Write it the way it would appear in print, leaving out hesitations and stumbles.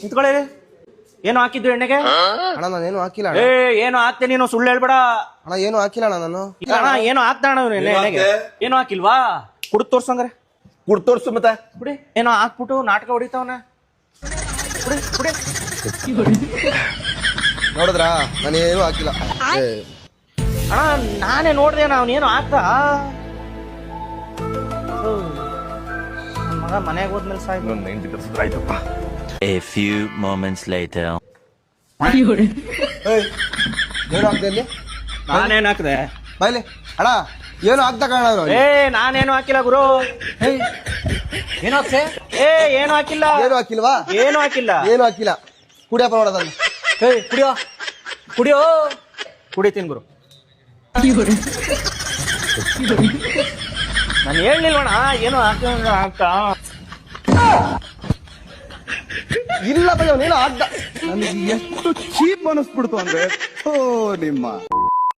ನಿಂತ್ಕೊಳ್ಳಿ. ಏನು ಹಾಕಿದ್ದು ಎಣ್ಣೆಗೆ? ಅಣ್ಣ ನಾನೇನು ಹಾಕಿಲ್ಲ ಏನು ಹಾಕ್ತೆ ನೀನು, ಸುಳ್ಳು ಹೇಳ್ಬೇಡ ಅಣ್ಣ. ಏನು ಹಾಕಿಲ್ಲ ಅಣ್ಣ ನಾನು. ಇಲ್ಲ ಅಣ್ಣ, ಏನು ಹಾಕ್ದ ಅಣ್ಣ ಎಣ್ಣೆಗೆ? ಏನು ಹಾಕಿಲ್ವಾ? ಕುಡ್ ತೋರ್ಸಂಗ್ರೆ. ಕುಡ್ ತೋರ್ಸು ಮತ್ತೆ. ಕುಡಿ. ಏನೋ ಹಾಕ್ಬಿಟ್ಟು ನಾಟಕ ಹೊಡಿತಾವನ. ಕುಡಿ ಕುಡಿ. ನೋಡಿದ್ರಾ, ನಾನೇನು ಹಾಕಿಲ್ಲ. ಅಣ್ಣ ನಾನೇ ನೋಡ್ದೆ, ಅವನೇನು ಹಾಕ್ದ. ಮಗ ಮನೆಗೆ ಹೋದ್ಮೇಲೆ ಸಾಯ್ತು. ಇನ್ನೊಂದು 90 ಕರ್ಸಿದ್ರೆ ಆಯ್ತಪ್ಪ. A few moments later. ಏನು ಹಾಕ್ದೆ ಅಲ್ಲಿ? ನಾನೇನು ಹಾಕ್ದೆ? ಬಾಯ್ಲಿ ಅಣ್ಣ, ಏನು ಹಾಕ್ದ ಕಾರಣ ನಾನೇನು ಹಾಕಿಲ್ಲ ಗುರು. ಏನು ಹಾಕ್ತೆ? ಏನು ಹಾಕಿಲ್ಲ. ಏನು ಹಾಕಿಲ್ವಾ? ಏನು ಹಾಕಿಲ್ಲ. ಏನು ಹಾಕಿಲ್ಲ. ಕುಡಿಯಪ್ಪ ನೋಡೋದನ್ನ. ಕುಡಿಯೋ ಕುಡಿಯೋ. ಕುಡಿತೀನಿ ಗುರು. ನಾನು ಹೇಳಿಲ್ವಣ ಏನು ಹಾಕ. ಇಲ್ಲ ಭಯ, ನೀನು ಹಾಕ್ದ. ನನಗೆ ಎಷ್ಟು ಚೀಪ್ ಅನಿಸ್ಬಿಡ್ತು ಅಂದ್ರೆ ನಿಮ್ಮ